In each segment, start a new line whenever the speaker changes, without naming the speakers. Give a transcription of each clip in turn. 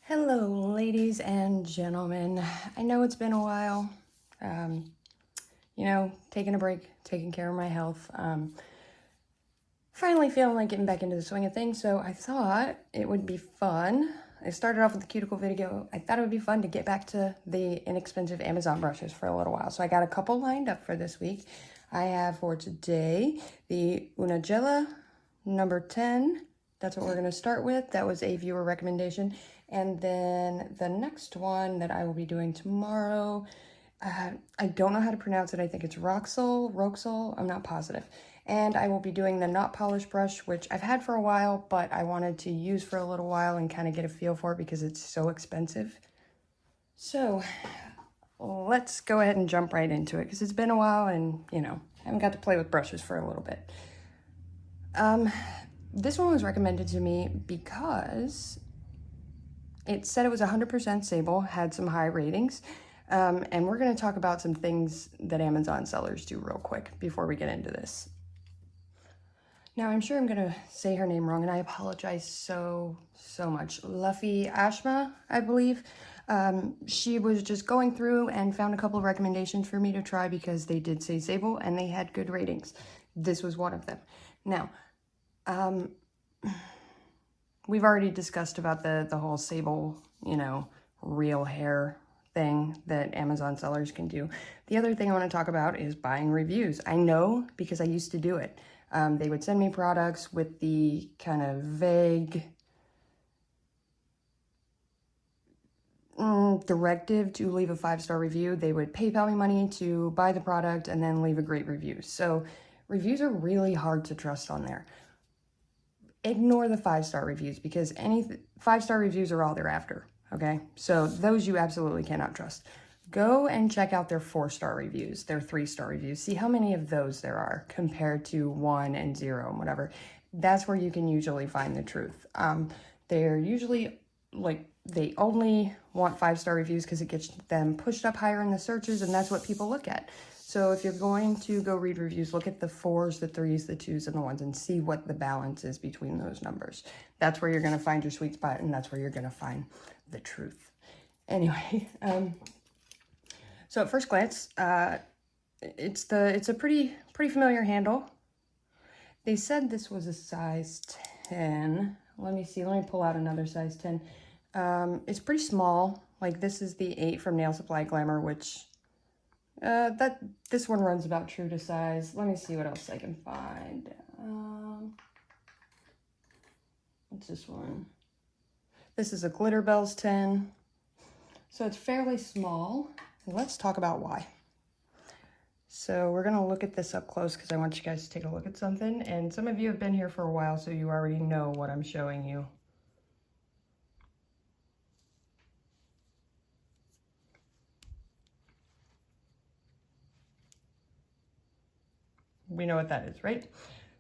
Hello, ladies and gentlemen. I know it's been a while. Um, taking a break, taking care of my health. Finally feeling like getting back into the swing of things, so I thought it would be fun. I started off with the cuticle video. I thought it would be fun to get back to the inexpensive Amazon brushes for a little while. So I got a couple lined up for this week. I have for today the Gella number 10. That's what we're going to start with. That was a viewer recommendation. And then the next one that I will be doing tomorrow, I don't know how to pronounce it. I think it's Roxol. I'm not positive. And I will be doing the Not Polish brush, which I've had for a while, but I wanted to use for a little while and kind of get a feel for it because it's so expensive. So let's go ahead and jump right into it because it's been a while and, I haven't got to play with brushes for a little bit. This one was recommended to me because it said it was 100% sable, had some high ratings. And we're going to talk about some things that Amazon sellers do real quick before we get into this. Now, I'm sure I'm going to say her name wrong, and I apologize so much. Luffy Ashma, I believe. She was just going through and found a couple of recommendations for me to try because they did say sable and they had good ratings. This was one of them. Now, we've already discussed about the whole sable, real hair thing that Amazon sellers can do. The other thing I want to talk about is buying reviews. I know because I used to do it. They would send me products with the kind of vague directive to leave a 5-star review. They would PayPal me money to buy the product and then leave a great review. So reviews are really hard to trust on there. Ignore the 5-star reviews because any 5-star reviews are all they're after, okay? So those you absolutely cannot trust. Go and check out their 4-star reviews, their 3-star reviews. See how many of those there are compared to 1 and 0 and whatever. That's where you can usually find the truth. They're usually they only want 5-star reviews because it gets them pushed up higher in the searches, and that's what people look at. So if you're going to go read reviews, look at the 4s, the 3s, the 2s, and the 1s and see what the balance is between those numbers. That's where you're going to find your sweet spot, and that's where you're going to find the truth. Anyway, so at first glance, it's a pretty familiar handle. They said this was a size 10. Let me see. Let me pull out another size 10. It's pretty small. Like this is the 8 from Nail Supply Glamour, which this one runs about true to size. Let me see what else I can find. What's this one? This is a Glitter Bells 10. So it's fairly small. Let's talk about why. So we're going to look at this up close because I want you guys to take a look at something. And some of you have been here for a while, so you already know what I'm showing you. We know what that is, right?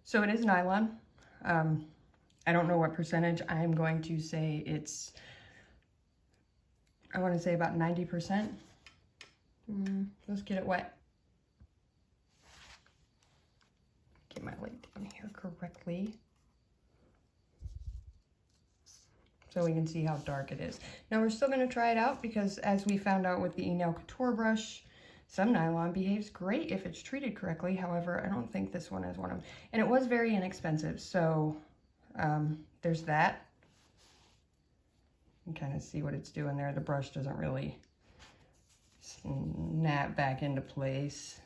So it is nylon. I don't know what percentage. I'm going to say I want to say about 90%. Let's get it wet. Get my light down here correctly so we can see how dark it is. Now we're still going to try it out because as we found out with the E-Nail Couture brush, some nylon behaves great if it's treated correctly. However, I don't think this one is one of them. And it was very inexpensive, so there's that. You can kind of see what it's doing there. The brush doesn't really snap back into place,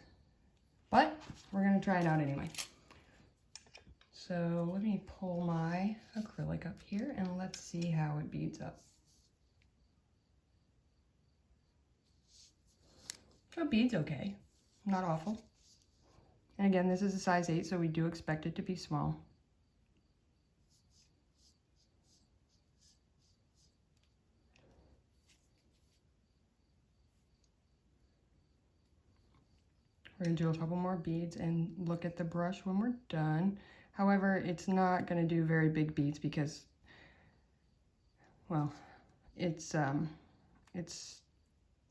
but we're going to try it out anyway. So let me pull my acrylic up here and let's see how it beads up. So it beads okay, not awful. And again, this is a size 8, so we do expect it to be small. We're going to do a couple more beads and look at the brush when we're done. However, it's not going to do very big beads because, well, it's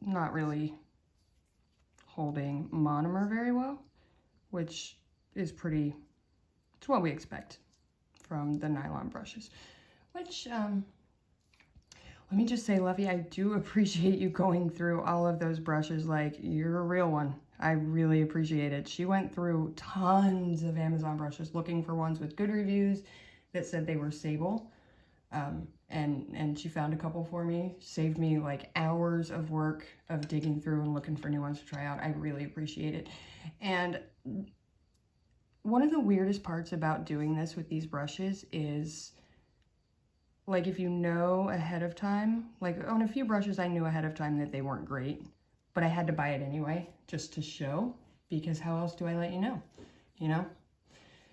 not really holding monomer very well, which is it's what we expect from the nylon brushes, which Let me just say, Luffy, I do appreciate you going through all of those brushes. Like, you're a real one. I really appreciate it. She went through tons of Amazon brushes looking for ones with good reviews that said they were Sable. And she found a couple for me. Saved me like hours of work of digging through and looking for new ones to try out. I really appreciate it. And one of the weirdest parts about doing this with these brushes is, like, if you know ahead of time, like on a few brushes I knew ahead of time that they weren't great, but I had to buy it anyway just to show, because how else do I let you know, you know?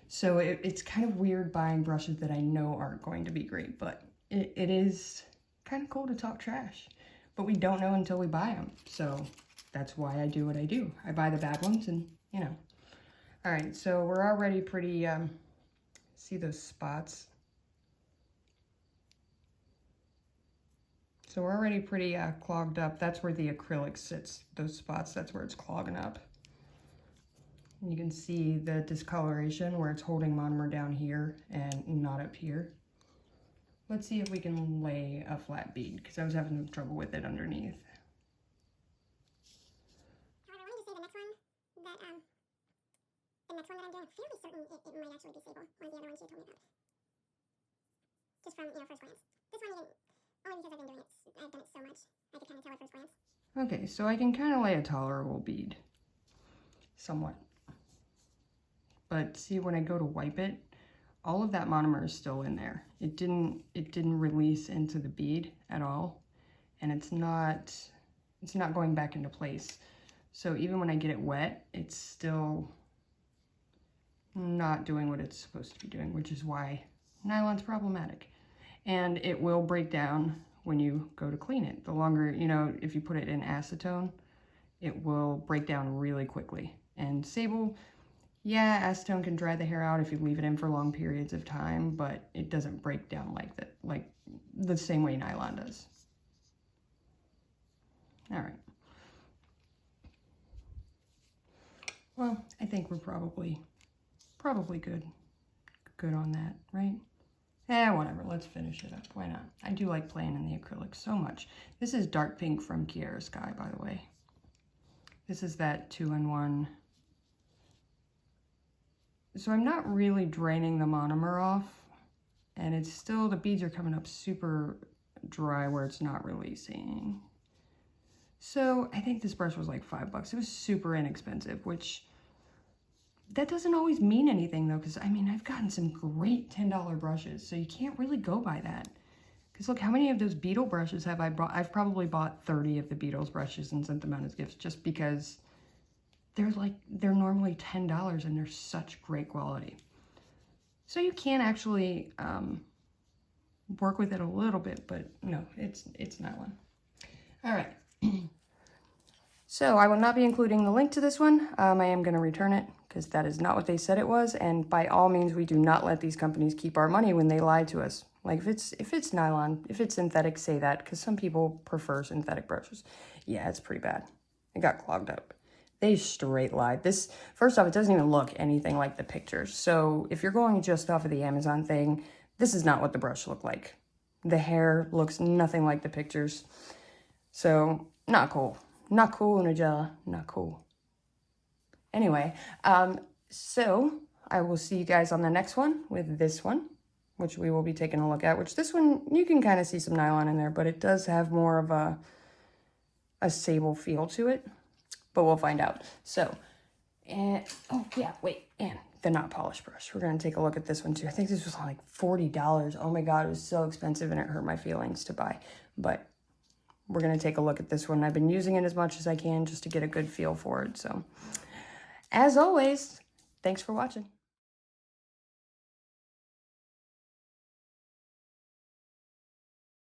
So it's kind of weird buying brushes that I know aren't going to be great, but it is kind of cool to talk trash, but we don't know until we buy them. So that's why I do what I do. I buy the bad ones and, you know. All right, so we're already pretty, see those spots? So we're already pretty clogged up. That's where the acrylic sits, those spots, that's where it's clogging up. And you can see the discoloration where it's holding monomer down here and not up here. Let's see if we can lay a flat bead, because I was having some trouble with it underneath.
However, let me just say the next one that I'm doing, I'm fairly certain it might actually be Sable, one of the other ones you told me about. Just from, first glance. This one you didn't, only because I've been doing it, I've done it so much, I could kind of tell at first glance.
Okay, so I can kind of lay a tolerable bead, somewhat. But see, when I go to wipe it, all of that monomer is still in there. It didn't release into the bead at all, and it's not going back into place. So even when I get it wet, it's still not doing what it's supposed to be doing, which is why nylon's problematic. And it will break down when you go to clean it. The longer, if you put it in acetone, it will break down really quickly. And Sable, yeah, acetone can dry the hair out if you leave it in for long periods of time, but it doesn't break down like that, like the same way nylon does. All right. Well, I think we're probably good on that, right? Whatever, let's finish it up. Why not? I do like playing in the acrylic so much. This is dark pink from Kiara Sky, by the way. This is that 2-in-1. So I'm not really draining the monomer off, and it's still, the beads are coming up super dry where it's not releasing. So I think this brush was like $5. It was super inexpensive, which that doesn't always mean anything though, because I mean, I've gotten some great $10 brushes, so you can't really go by that. Because look, how many of those Beetle brushes have I bought? I've probably bought 30 of the Beetles brushes and sent them out as gifts just because they're normally $10 and they're such great quality. So you can actually work with it a little bit, but no, it's not one. All right. So I will not be including the link to this one. I am going to return it because that is not what they said it was. And by all means, we do not let these companies keep our money when they lie to us. Like if it's nylon, if it's synthetic, say that, because some people prefer synthetic brushes. Yeah, it's pretty bad. It got clogged up. They straight lied. This, first off, it doesn't even look anything like the pictures. So if you're going just off of the Amazon thing, this is not what the brush looked like. The hair looks nothing like the pictures. So not cool. Not cool in a Gella. Not cool. Anyway, so I will see you guys on the next one with this one, which we will be taking a look at, which this one, you can kind of see some nylon in there, but it does have more of a sable feel to it, but we'll find out. So, and, oh yeah, wait, and the not polished brush. We're going to take a look at this one too. I think this was like $40. Oh my God, it was so expensive and it hurt my feelings to buy, but we're going to take a look at this one. I've been using it as much as I can just to get a good feel for it. So, as always, thanks for watching.